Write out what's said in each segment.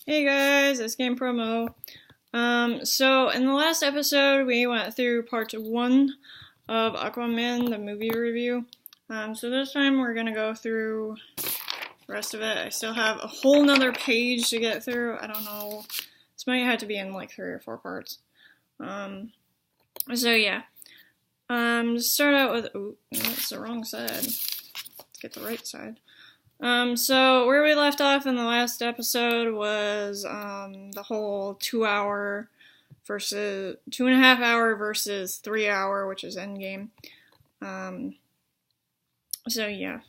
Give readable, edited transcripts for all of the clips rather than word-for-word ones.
Hey guys, it's Game Promo. So in the last episode, we went through part one of Aquaman, the movie review. So this time we're gonna go through the rest of it. I still have a whole nother page to get through. I don't know. This might have to be in like 3 or 4 parts. So yeah. To start out with, ooh, that's the wrong side. Let's get the right side. So where we left off in the last episode was the whole 2 hour versus 2.5 hour versus 3 hour, which is Endgame. So yeah.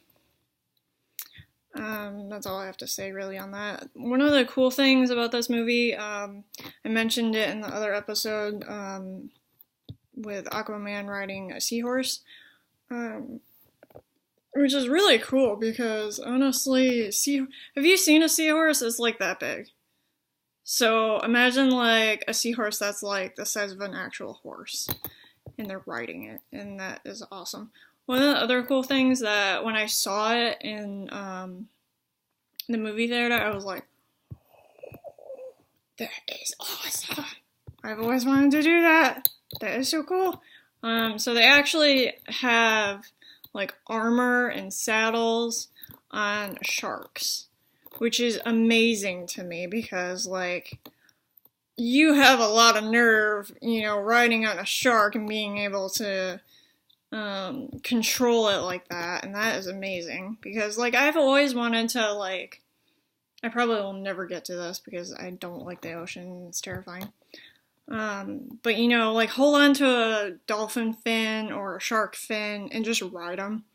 That's all I have to say really on that. One of the cool things about this movie, I mentioned it in the other episode, with Aquaman riding a seahorse. Which is really cool because honestly, have you seen a seahorse? It's like that big. So imagine like a seahorse that's like the size of an actual horse, and they're riding it, and that is awesome. One of the other cool things that when I saw it in the movie theater, I was like, that is awesome. I've always wanted to do that. That is so cool. So they actually have like armor and saddles on sharks, which is amazing to me because like you have a lot of nerve, riding on a shark and being able to control it like that, and that is amazing because like I've always wanted to like, I probably will never get to this because I don't like the ocean, it's terrifying. But like hold on to a dolphin fin or a shark fin and just ride them.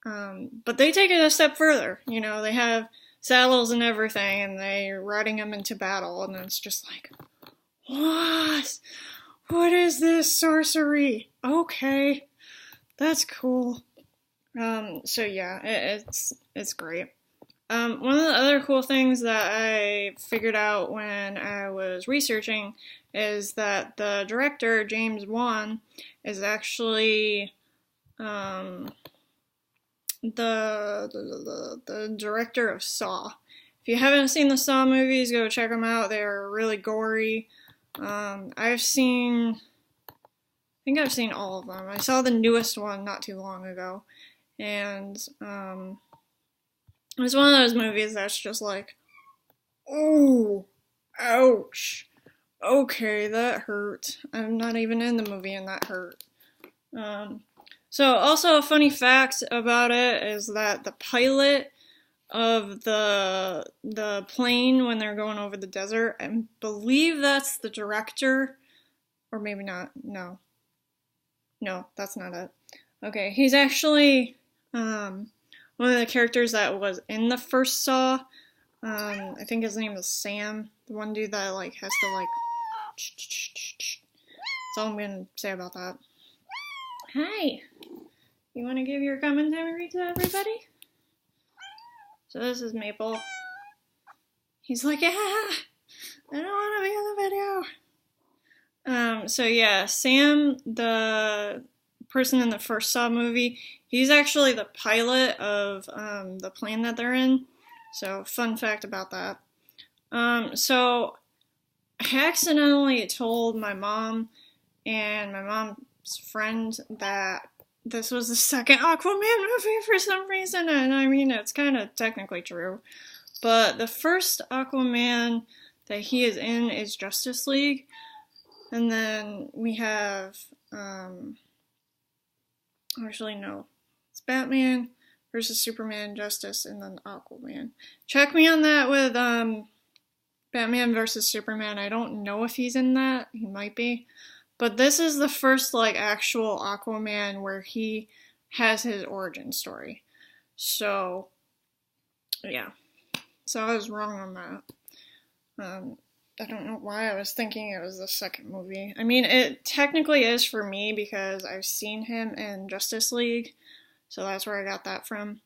But they take it a step further. They have saddles and everything, and they're riding them into battle, and it's just like, what? What is this sorcery? Okay, that's cool. So yeah, it's great. One of the other cool things that I figured out when I was researching is that the director, James Wan, is actually the director of Saw. If you haven't seen the Saw movies, go check them out. They're really gory. I think I've seen all of them. I saw the newest one not too long ago, and it's one of those movies that's just like, oh, ouch. Okay, that hurt. I'm not even in the movie and that hurt. So also a funny fact about it is that the pilot of the plane when they're going over the desert, I believe that's the director, or maybe not. No, that's not it. Okay, he's actually one of the characters that was in the first Saw. I think his name is Sam, the one dude that like has to like. That's all I'm gonna say about that. Hi, you want to give your commentary to everybody? So this is Maple. He's like, yeah, I don't want to be in the video. So yeah, Sam, the person in the first Saw movie, he's actually the pilot of the plane that they're in. So fun fact about that. So I accidentally told my mom and my mom's friend that this was the second Aquaman movie for some reason, and I mean, it's kind of technically true. But the first Aquaman that he is in is Justice League, and then we have, actually no, it's Batman versus Superman, Justice, and then Aquaman. Check me on that with, Batman versus Superman. I don't know if he's in that. He might be. But this is the first, like, actual Aquaman where he has his origin story. So, yeah. So I was wrong on that. I don't know why I was thinking it was the second movie. I mean, it technically is for me because I've seen him in Justice League. So that's where I got that from.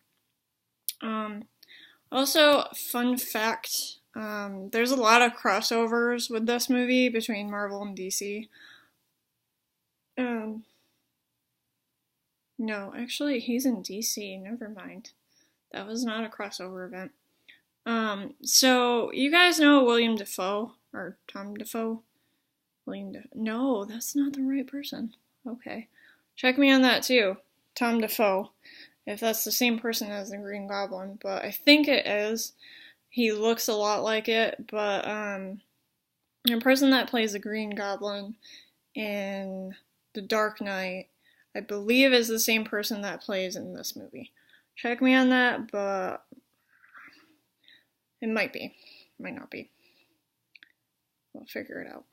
Also, fun fact, there's a lot of crossovers with this movie between Marvel and DC. No, actually, he's in DC. Never mind. That was not a crossover event. So you guys know William Dafoe or Tom Dafoe? No, that's not the right person. Okay. Check me on that too. Tom Dafoe. If that's the same person as the Green Goblin, but I think it is. He looks a lot like it, but the person that plays the Green Goblin in The Dark Knight, I believe is the same person that plays in this movie. Check me on that, but it might be. Might not be. We'll figure it out.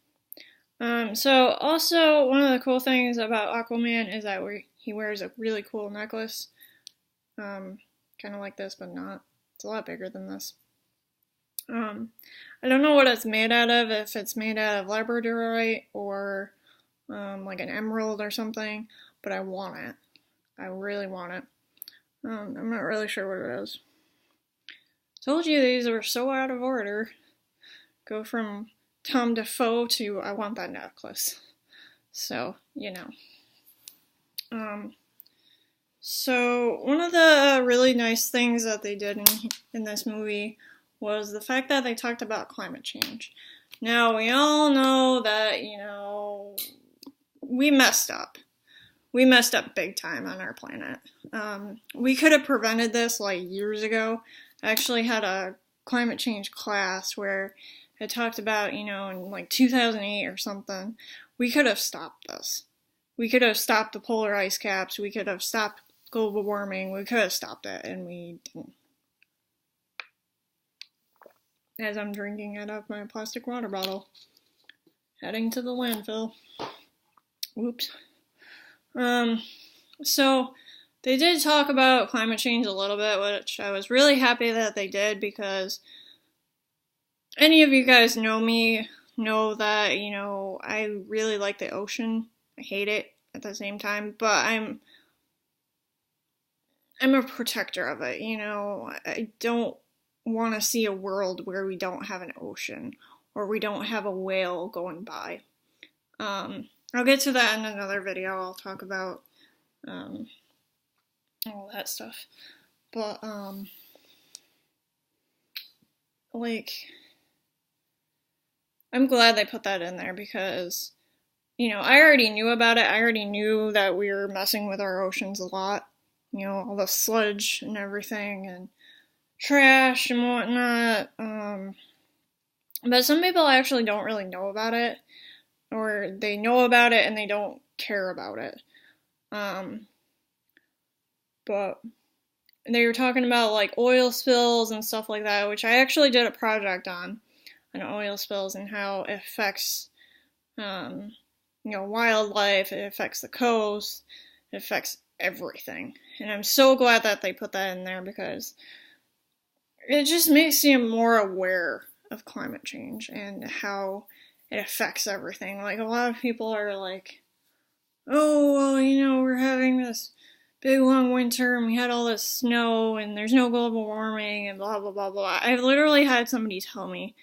So also, one of the cool things about Aquaman is that he wears a really cool necklace. Kind of like this, but not. It's a lot bigger than this. I don't know what it's made out of, if it's made out of labradorite or like an emerald or something, but I want it. I really want it. I'm not really sure what it is. Told you these were so out of order. Go from Tom Dafoe to I want that necklace. So, you know. So one of the really nice things that they did in this movie was the fact that they talked about climate change. Now, we all know that, you know, we messed up. We messed up big time on our planet. We could have prevented this like years ago. I actually had a climate change class where it talked about, you know, in like 2008 or something, we could have stopped this. We could have stopped the polar ice caps. We could have stopped global warming. We could have stopped it, and we didn't. As I'm drinking out of my plastic water bottle, heading to the landfill. Whoops. So they did talk about climate change a little bit, which I was really happy that they did, because any of you guys know me, know that, you know, I really like the ocean. I hate it at the same time, but I'm a protector of it, you know. I don't want to see a world where we don't have an ocean or we don't have a whale going by. I'll get to that in another video. I'll talk about all that stuff. But like, I'm glad they put that in there, because, you know, I already knew about it. I already knew that we were messing with our oceans a lot. You know, all the sludge and everything, and trash and whatnot. But some people actually don't really know about it, or they know about it and they don't care about it. But they were talking about like oil spills and stuff like that, which I actually did a project on oil spills and how it affects, you know, wildlife. It affects the coast. It affects everything. And I'm so glad that they put that in there, because it just makes you more aware of climate change and how it affects everything. Like, a lot of people are like, oh, well, you know, we're having this big long winter and we had all this snow and there's no global warming and blah, blah, blah, blah. I've literally had somebody tell me,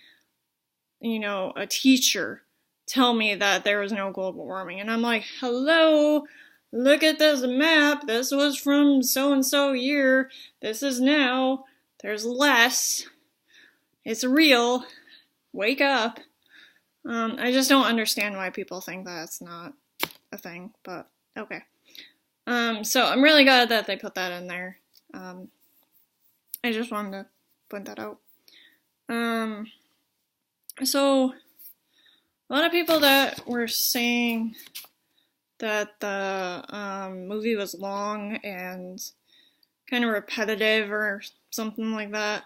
you know, a teacher tell me that there was no global warming. And I'm like, hello, look at this map. This was from so-and-so year. This is now. There's less. It's real. Wake up. I just don't understand why people think that's not a thing, but okay. So I'm really glad that they put that in there. I just wanted to point that out. So a lot of people that were saying that the movie was long and kind of repetitive or something like that.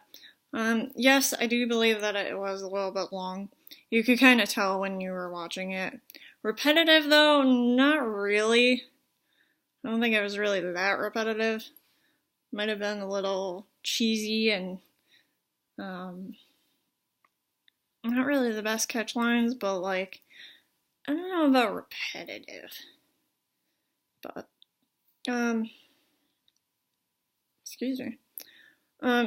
Yes, I do believe that it was a little bit long. You could kind of tell when you were watching it. Repetitive, though, not really. I don't think it was really that repetitive. Might have been a little cheesy and not really the best catch lines, but like, I don't know about repetitive. But, excuse me.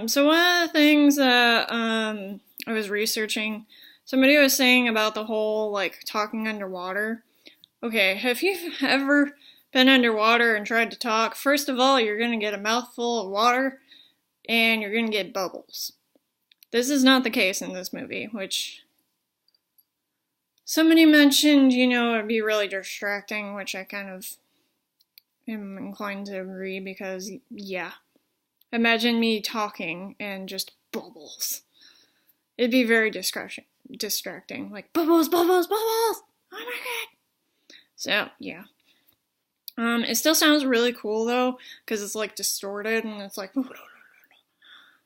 So one of the things that I was researching, somebody was saying about the whole, like, talking underwater. Okay, have you ever been underwater and tried to talk? First of all, you're going to get a mouthful of water, and you're going to get bubbles. This is not the case in this movie, which somebody mentioned, you know, it'd be really distracting, which I kind of am inclined to agree because, yeah. Imagine me talking and just bubbles. It'd be very distracting. Like, bubbles, bubbles, bubbles! Oh my god! So, yeah. It still sounds really cool, though, because it's, like, distorted, and it's like...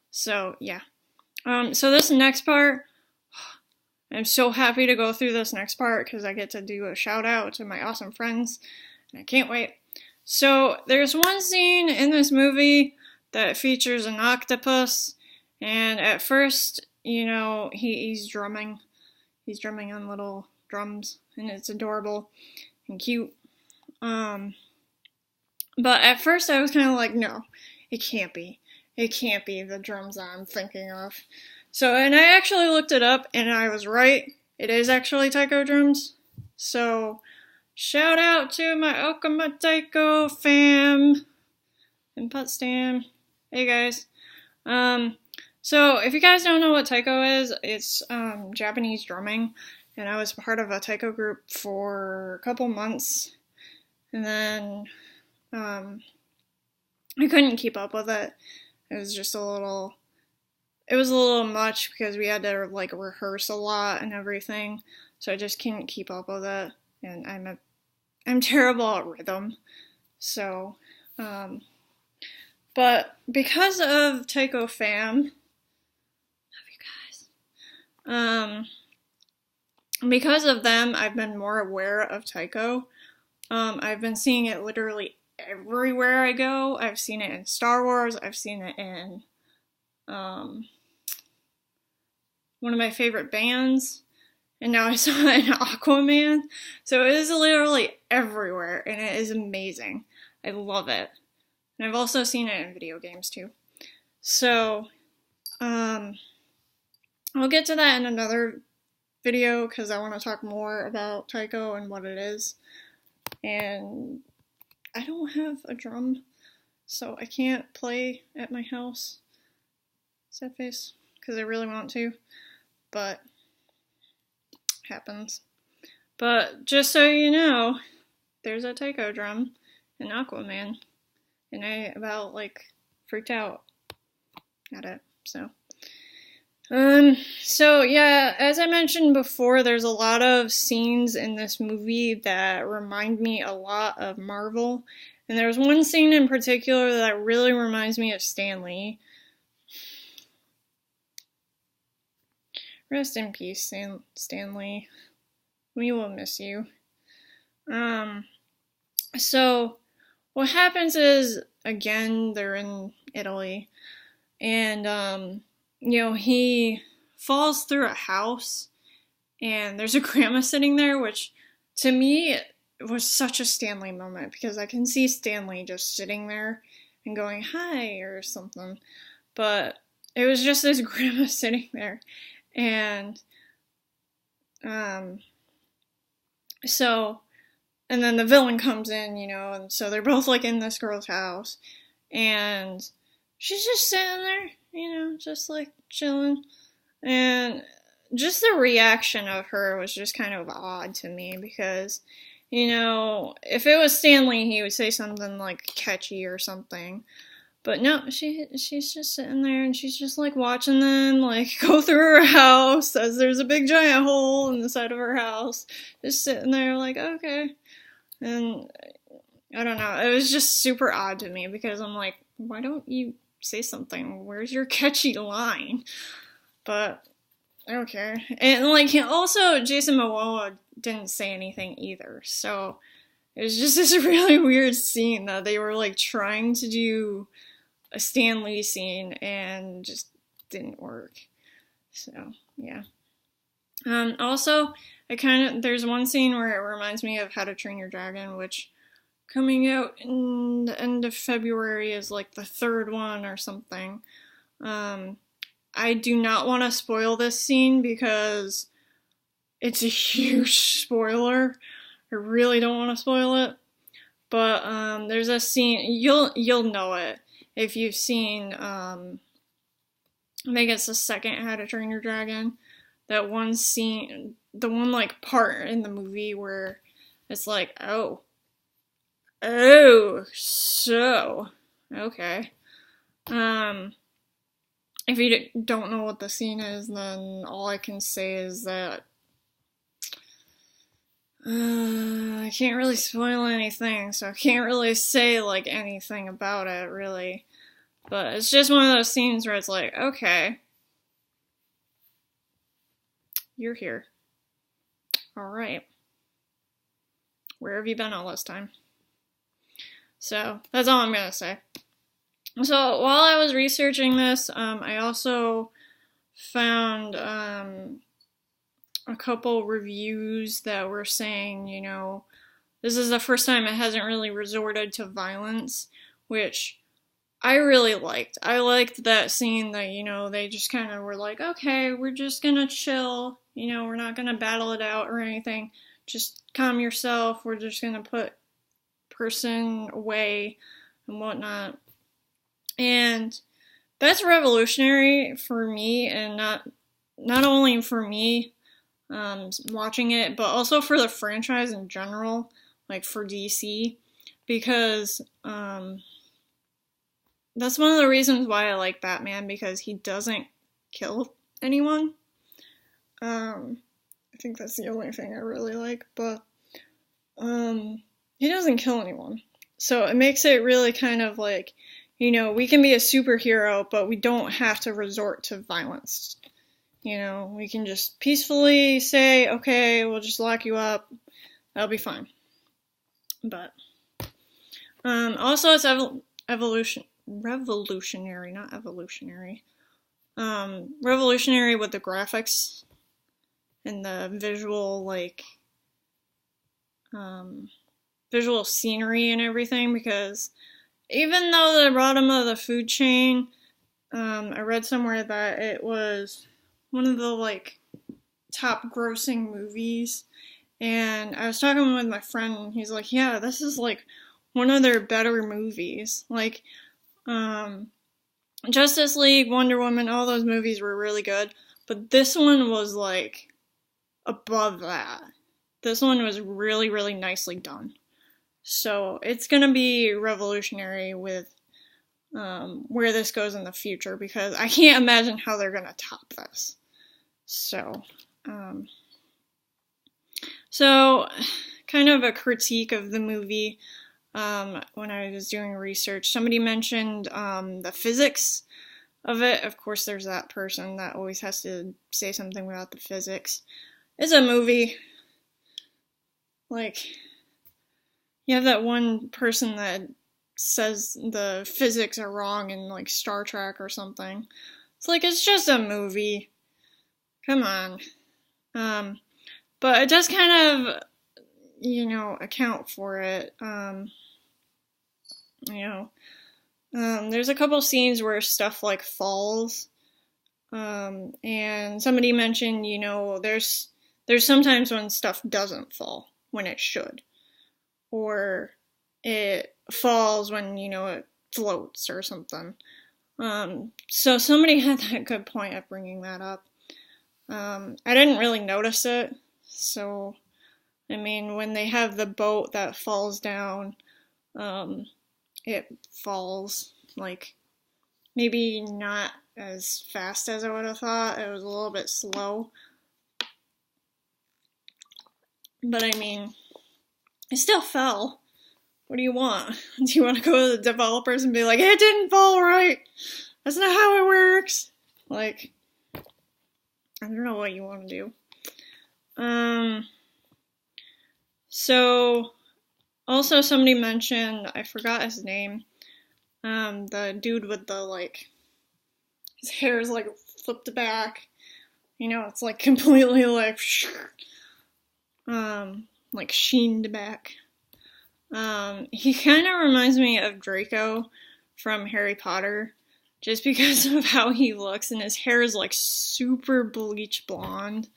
So, yeah. So this next part... I'm so happy to go through this next part, because I get to do a shout-out to my awesome friends, and I can't wait. So, there's one scene in this movie that features an octopus, and at first, you know, he's drumming. He's drumming on little drums, and it's adorable and cute. But at first I was kind of like, no, it can't be. It can't be the drums I'm thinking of. So, and I actually looked it up, and I was right. It is actually taiko drums. So, shout out to my Aguaman taiko fam in Potsdam. Hey guys. So if you guys don't know what taiko is, it's Japanese drumming, and I was part of a taiko group for a couple months, and then I couldn't keep up with it. It was just a little much because we had to like rehearse a lot and everything, so I just couldn't keep up with it, and I'm terrible at rhythm, so but because of Taiko Fam, love you guys. Because of them, I've been more aware of Taiko. I've been seeing it literally everywhere I go. I've seen it in Star Wars. I've seen it in one of my favorite bands, and now I saw it in Aguaman. So it is literally everywhere, and it is amazing. I love it. And I've also seen it in video games too. So, I'll get to that in another video because I want to talk more about taiko and what it is. And I don't have a drum, so I can't play at my house. Sad face, because I really want to, but it happens. But just so you know, there's a taiko drum in Aguaman. And I about, like, freaked out at it, so. So, yeah, as I mentioned before, there's a lot of scenes in this movie that remind me a lot of Marvel. And there's one scene in particular that really reminds me of Stan Lee. Rest in peace, Stan Lee. We will miss you. So... what happens is, again, they're in Italy, and, you know, he falls through a house, and there's a grandma sitting there, which, to me, was such a Stan Lee moment, because I can see Stan Lee just sitting there and going, hi, or something, but it was just this grandma sitting there, and, so... and then the villain comes in, you know, and so they're both, like, in this girl's house. And she's just sitting there, you know, just, like, chilling. And just the reaction of her was just kind of odd to me because, you know, if it was Stan Lee, he would say something, like, catchy or something. But no, she's just sitting there, and she's just, like, watching them, like, go through her house as there's a big giant hole in the side of her house. Just sitting there, like, okay. And I don't know, it was just super odd to me because I'm like, why don't you say something? Where's your catchy line? But I don't care. And like, also Jason Momoa didn't say anything either. So it was just this really weird scene that they were like trying to do a Stan Lee scene and just didn't work. So yeah. Also, there's one scene where it reminds me of How to Train Your Dragon, which coming out in the end of February is like the third one or something. I do not want to spoil this scene because it's a huge spoiler. I really don't want to spoil it. But there's a scene, you'll know it if you've seen I think it's the second How to Train Your Dragon. That one scene, the one like part in the movie where it's like, oh, so, okay. If you don't know what the scene is, then all I can say is that I can't really spoil anything, so I can't really say like anything about it really. But it's just one of those scenes where it's like, okay, you're here. Alright. Where have you been all this time? So, that's all I'm gonna say. So, while I was researching this, I also found a couple reviews that were saying, you know, this is the first time it hasn't really resorted to violence, which I really liked. I liked that scene that, you know, they just kind of were like, okay, we're just gonna chill, you know, we're not gonna battle it out or anything. Just calm yourself, we're just gonna put person away and whatnot. And that's revolutionary for me, and not only for me watching it, but also for the franchise in general, like for DC, because that's one of the reasons why I like Batman, because he doesn't kill anyone. I think that's the only thing I really like, but he doesn't kill anyone. So it makes it really kind of like, you know, we can be a superhero, but we don't have to resort to violence. You know, we can just peacefully say, okay, we'll just lock you up. That'll be fine. But also it's revolutionary, not evolutionary. Revolutionary with the graphics and the visual, like, visual scenery and everything, because even though the bottom of the food chain, I read somewhere that it was one of the, like, top grossing movies, and I was talking with my friend, and he's like, yeah, this is, like, one of their better movies. Like, Justice League, Wonder Woman, all those movies were really good, but this one was, like, above that. This one was really, really nicely done. So, it's gonna be revolutionary with where this goes in the future, because I can't imagine how they're gonna top this. So, kind of a critique of the movie. When I was doing research, somebody mentioned the physics of it. Of course, there's that person that always has to say something about the physics. It's a movie. Like, you have that one person that says the physics are wrong in, like, Star Trek or something. It's like, it's just a movie. Come on. But it does kind of, you know, account for it. There's a couple scenes where stuff, like, falls. And somebody mentioned, you know, there's sometimes when stuff doesn't fall when it should. Or it falls when, you know, it floats or something. So somebody had that good point of bringing that up. I didn't really notice it, so, I mean, when they have the boat that falls down, it falls, like, maybe not as fast as I would have thought. It was a little bit slow. But, I mean, it still fell. What do you want? Do you want to go to the developers and be like, it didn't fall right? That's not how it works. Like, I don't know what you want to do. So, also somebody mentioned, I forgot his name, the dude with the, like, his hair is, like, flipped back, you know, it's, like, completely, like, sheened back. He kind of reminds me of Draco from Harry Potter, just because of how he looks, and his hair is, like, super bleach blonde.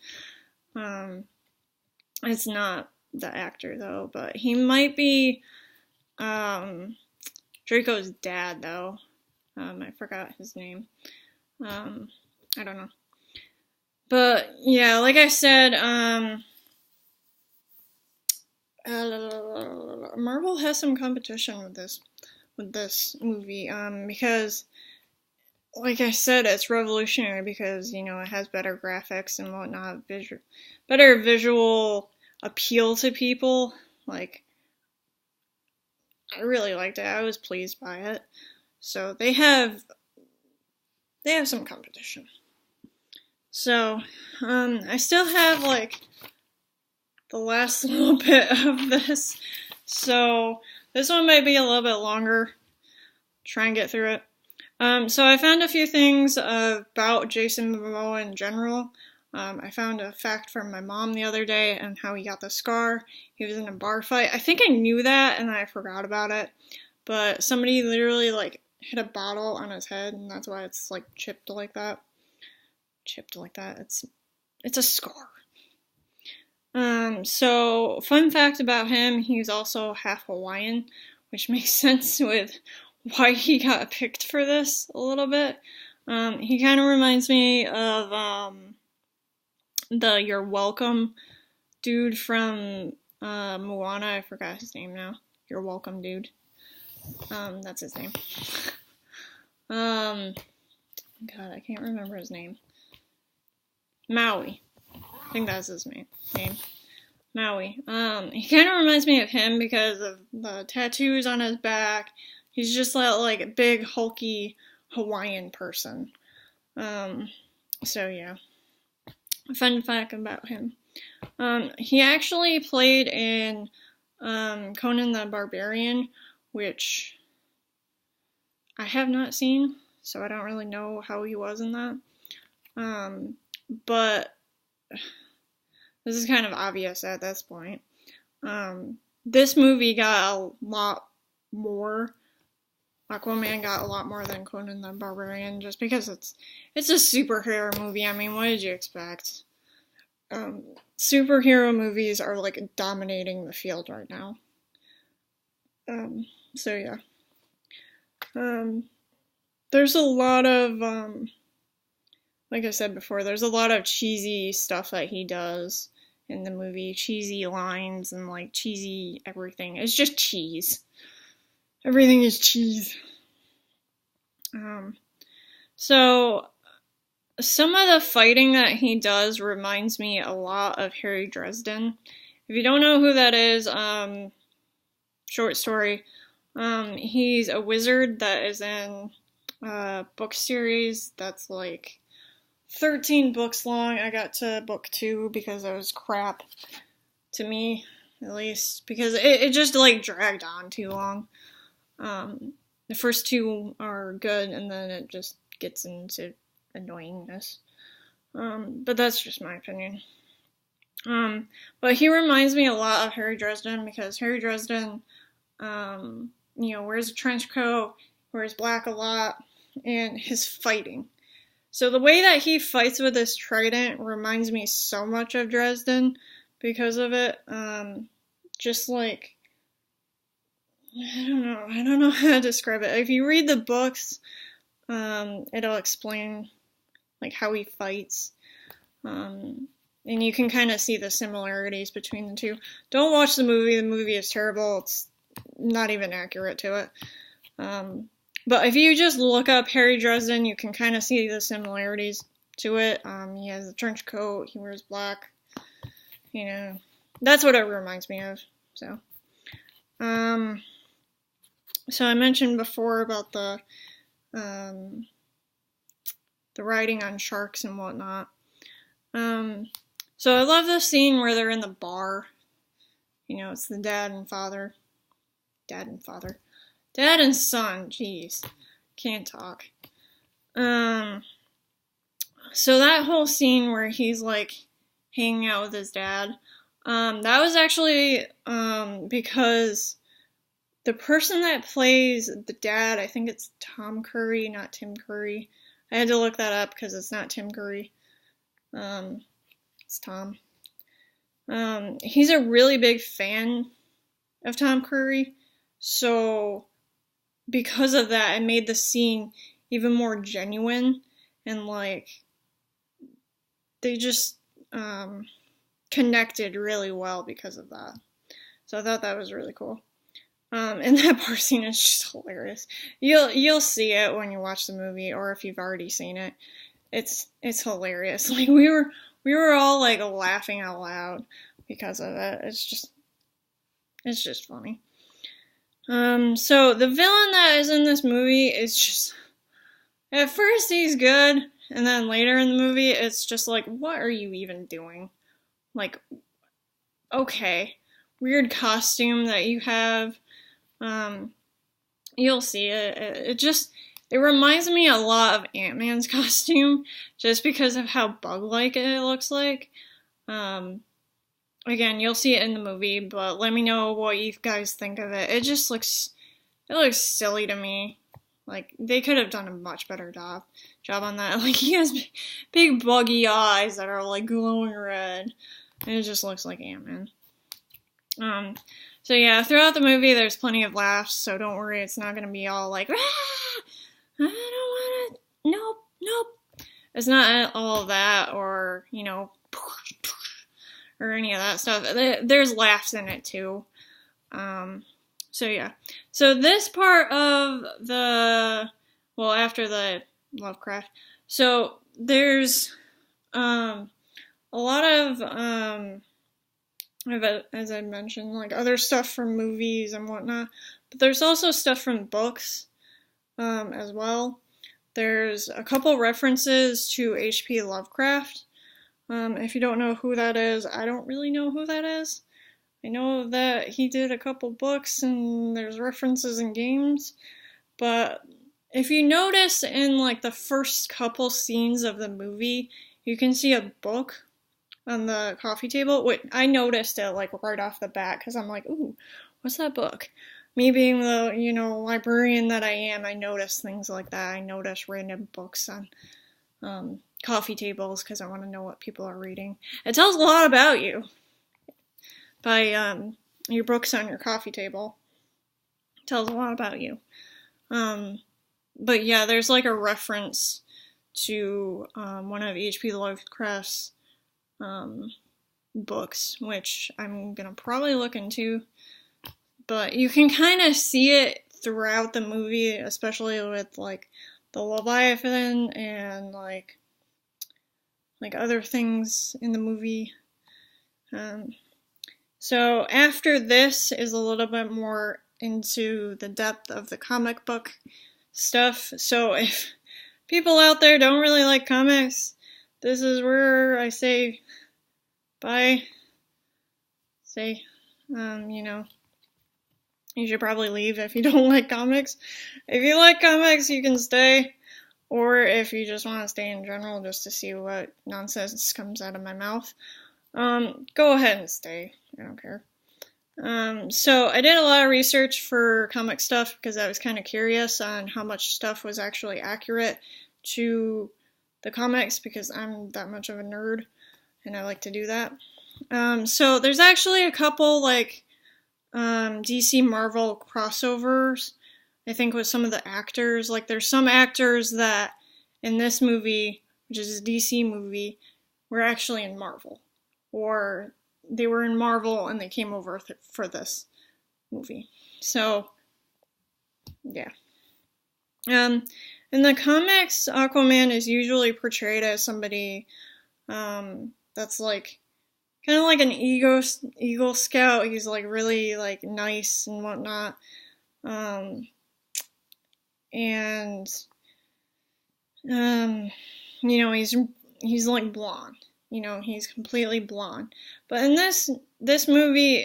It's not the actor, though, but he might be, Draco's dad, though. I forgot his name. I don't know. But yeah, like I said, Marvel has some competition with this movie, because like I said, it's revolutionary because, you know, it has better graphics and whatnot, better visual appeal to people. Like, I really liked it. I was pleased by it. So they have some competition. So, I still have like the last little bit of this. So this one might be a little bit longer. Try and get through it. So I found a few things about Jason Momoa in general. I found a fact from my mom the other day on how he got the scar. He was in a bar fight. I think I knew that and I forgot about it. But somebody literally like hit a bottle on his head and that's why it's like chipped like that. It's a scar. So fun fact about him, he's also half Hawaiian, which makes sense with why he got picked for this a little bit. He kind of reminds me of the You're Welcome dude from Moana. I forgot his name now. You're Welcome dude. That's his name. God, I can't remember his name. Maui. I think that's his name. Maui. He kind of reminds me of him because of the tattoos on his back. He's just that like a big hulky Hawaiian person. So yeah. Fun fact about him. He actually played in Conan the Barbarian, which I have not seen, so I don't really know how he was in that. But this is kind of obvious at this point. This movie got a lot more. Aquaman got a lot more than Conan the Barbarian just because it's a superhero movie. I mean, what did you expect? Superhero movies are like dominating the field right now. So yeah. There's a lot of, like I said before, there's a lot of cheesy stuff that he does in the movie. Cheesy lines and like cheesy everything. It's just cheese. Everything is cheese. So some of the fighting that he does reminds me a lot of Harry Dresden. If you don't know who that is, short story. He's a wizard that is in a book series that's like 13 books long. I got to book 2 because it was crap to me, at least, because it just like dragged on too long. The first 2 are good and then it just gets into annoyingness. But that's just my opinion. But he reminds me a lot of Harry Dresden because Harry Dresden, wears a trench coat, wears black a lot, and his fighting. So the way that he fights with his trident reminds me so much of Dresden because of it. Just like, I don't know how to describe it. If you read the books, it'll explain like how he fights. And you can kind of see the similarities between the two. Don't watch the movie. The movie is terrible. It's not even accurate to it. But if you just look up Harry Dresden, you can kind of see the similarities to it. He has a trench coat. He wears black. That's what it reminds me of. So I mentioned before about the riding on sharks and whatnot. So I love the scene where they're in the bar. It's the dad and son. Jeez, can't talk. So that whole scene where he's like hanging out with his dad, that was actually because the person that plays the dad, I think it's Tom Curry, not Tim Curry. I had to look that up because it's not Tim Curry. It's Tom. He's a really big fan of Tom Curry, so because of that, it made the scene even more genuine and like they just connected really well because of that. So I thought that was really cool. And that bar scene is just hilarious. You'll see it when you watch the movie, or if you've already seen it. It's hilarious. Like we were all like laughing out loud because of it. It's just funny. So the villain that is in this movie is just, at first he's good, and then later in the movie it's just like, what are you even doing? Like, okay, weird costume that you have. You'll see it. It reminds me a lot of Ant-Man's costume, just because of how bug-like it looks like. Again, you'll see it in the movie, but let me know what you guys think of it. It looks silly to me. Like, they could have done a much better job on that. Like, he has big buggy eyes that are, like, glowing red. And it just looks like Ant-Man. So yeah, throughout the movie, there's plenty of laughs, so don't worry, it's not gonna be all like, ah, I don't wanna, nope. It's not all of that, or, you know, or any of that stuff. There's laughs in it, too. So yeah. So this part of after the Lovecraft, so there's, a lot of, as I mentioned, like other stuff from movies and whatnot, but there's also stuff from books as well. There's a couple references to H.P. Lovecraft. If you don't know who that is, I don't really know who that is. I know that he did a couple books and there's references in games, but if you notice in like the first couple scenes of the movie, you can see a book on the coffee table. Wait, I noticed it like right off the bat because I'm like, ooh, what's that book? Me being the, librarian that I am, I notice things like that. I notice random books on coffee tables because I want to know what people are reading. It tells a lot about you by your books on your coffee table. It tells a lot about you. But yeah, there's like a reference to one of H.P. Lovecraft's books, which I'm gonna probably look into, but you can kind of see it throughout the movie, especially with like the Leviathan and like other things in the movie. So after this is a little bit more into the depth of the comic book stuff. So if people out there don't really like comics, this is where I say bye. You should probably leave if you don't like comics. If you like comics, you can stay. Or if you just want to stay in general just to see what nonsense comes out of my mouth, go ahead and stay. I don't care. So I did a lot of research for comic stuff because I was kind of curious on how much stuff was actually accurate to the comics because I'm that much of a nerd and I like to do that. So there's actually a couple DC Marvel crossovers, I think, with some of the actors. Like there's some actors that in this movie, which is a DC movie, were actually in Marvel. Or they were in Marvel and they came over for this movie. So, yeah. In the comics, Aquaman is usually portrayed as somebody that's like kind of like an Eagle Scout. He's like really like nice and whatnot. He's like blonde. He's completely blonde. But in this movie,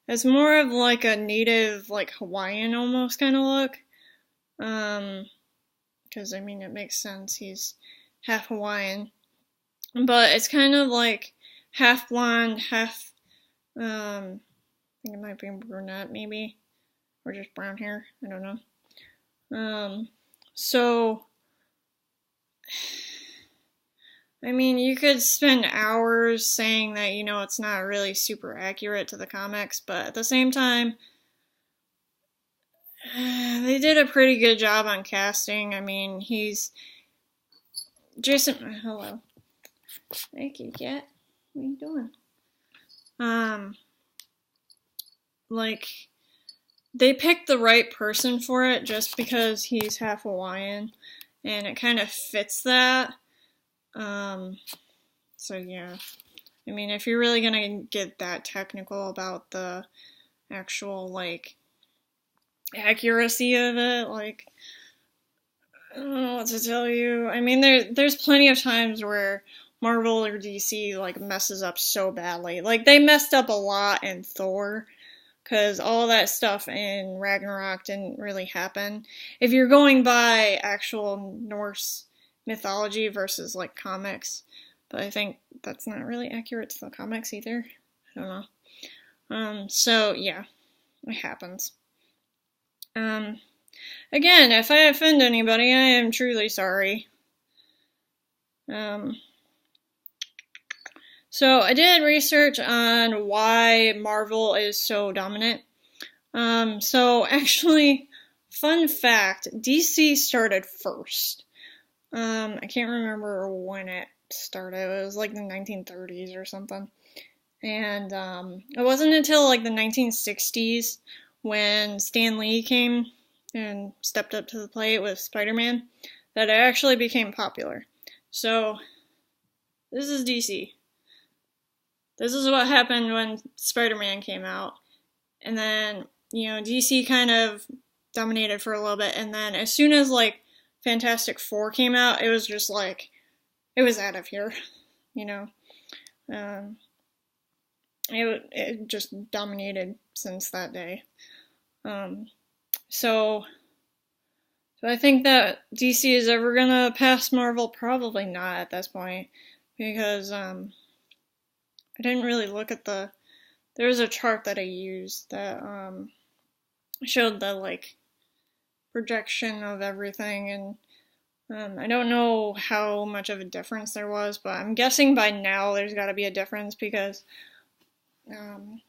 it's more of like a native, like Hawaiian almost kind of look. Because it makes sense. He's half Hawaiian. But it's kind of like half blonde, half, I think it might be brunette maybe. Or just brown hair. I don't know. So, you could spend hours saying that, it's not really super accurate to the comics, but at the same time, they did a pretty good job on casting. He's Jason, hello. Thank you, cat. What are you doing? Like, they picked the right person for it just because he's half Hawaiian, and it kind of fits that. So yeah. I mean, if you're really gonna get that technical about the actual, like, accuracy of it, like, I don't know what to tell you. I mean, there's plenty of times where Marvel or DC, like, messes up so badly. Like, they messed up a lot in Thor, because all that stuff in Ragnarok didn't really happen. If you're going by actual Norse mythology versus, like, comics, but I think that's not really accurate to the comics either. I don't know. So, yeah, it happens. Again, if I offend anybody, I am truly sorry. So I did research on why Marvel is so dominant. So actually, fun fact, DC started first. I can't remember when it started. It was like the 1930s or something. And it wasn't until like the 1960s when Stan Lee came and stepped up to the plate with Spider-Man that it actually became popular. So this is DC. This is what happened when Spider-Man came out. And then, DC kind of dominated for a little bit. And then as soon as, like, Fantastic Four came out, it was just like, it was out of here, It just dominated since that day. So I think that DC is ever gonna pass Marvel? Probably not at this point, because I didn't really look at there was a chart that I used that showed the, like, projection of everything, and I don't know how much of a difference there was, but I'm guessing by now there's got to be a difference, because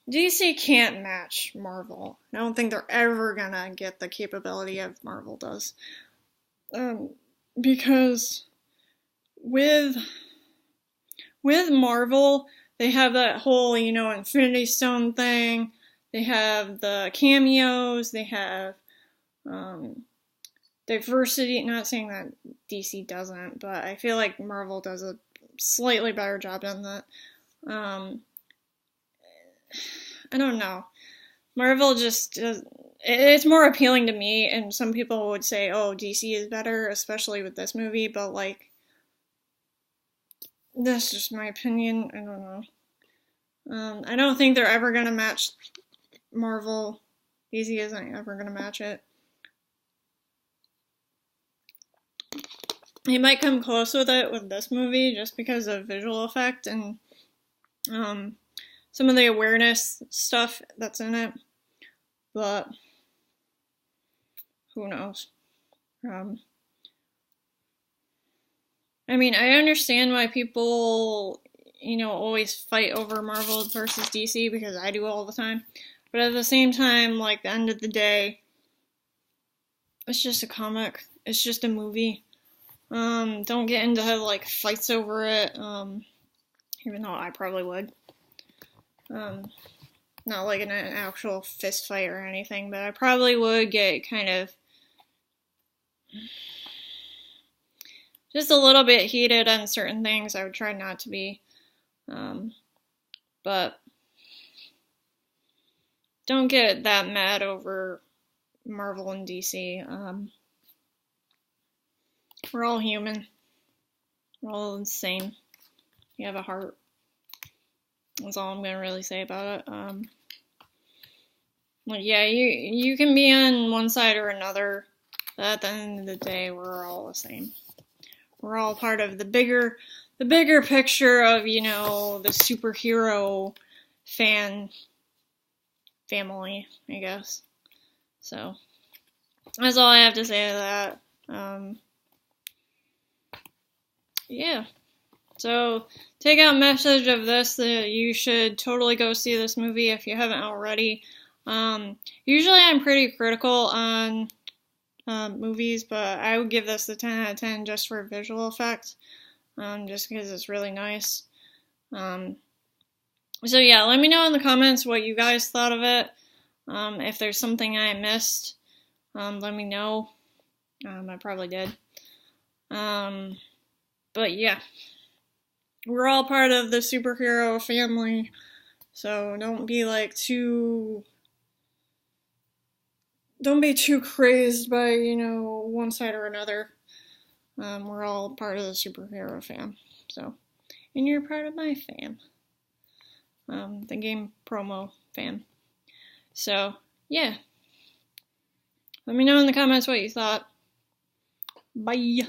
DC can't match Marvel. I don't think they're ever gonna get the capability of Marvel does. Because with Marvel, they have that whole, Infinity Stone thing. They have the cameos. They have diversity. Not saying that DC doesn't, but I feel like Marvel does a slightly better job than that. I don't know. Marvel just it's more appealing to me, and some people would say, oh, DC is better, especially with this movie, but, like, that's just my opinion. I don't know. I don't think they're ever gonna match Marvel. DC isn't ever gonna match it. They might come close with it with this movie just because of visual effect and some of the awareness stuff that's in it, but who knows? I mean, I understand why people, always fight over Marvel versus DC, because I do all the time, but at the same time, like, at the end of the day, it's just a comic, it's just a movie. Don't get into, like, fights over it, even though I probably would. Not like in an actual fist fight or anything, but I probably would get kind of just a little bit heated on certain things. I would try not to be, but don't get that mad over Marvel and DC. We're all human. We're all the same. You have a heart. That's all I'm gonna really say about it. Like, yeah, you can be on one side or another, but at the end of the day, we're all the same. We're all part of the bigger picture of, the superhero fan family, I guess. So that's all I have to say to that. Yeah. So, take out message of this that you should totally go see this movie if you haven't already. Usually I'm pretty critical on movies, but I would give this a 10 out of 10 just for visual effects. just because it's really nice. So yeah, let me know in the comments what you guys thought of it. If there's something I missed, let me know. I probably did. But yeah, we're all part of the superhero family, so don't be too crazed by, one side or another. We're all part of the superhero fam, so, and you're part of my fam, the game promo fam. So, yeah. Let me know in the comments what you thought. Bye.